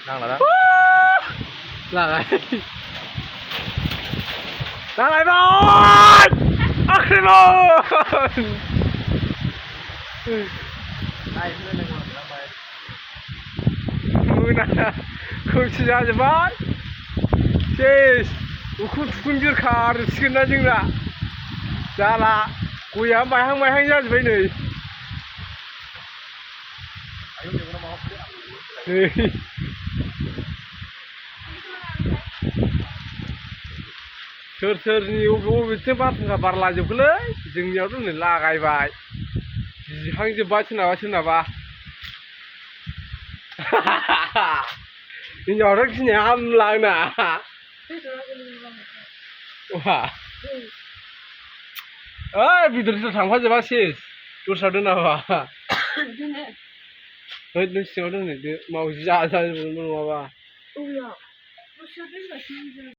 नांला लागाय लागायबाय आख्रिमन मोना खोमसि जाजोब्बाय सेस उखुम थुखुम बिरखारसिगोन ना जोंना जाला गया बायहां बायहां जाजोब्बाय नै सोर सोरनि बबेथिं बारहुंखा बारलाजोबखोलै जोंनियावथ' नै लागायबाय जिहांजोब्बाय सोरनाबा सोरनाबा हिनजावथ' गिनाया हामला आंना ओइ बेदर सेदर थांफाजोबा सेस दस्रायाव दोनाबा होद नों सिङाव दोनहैदो मावजि जाजोबगोन नङाबा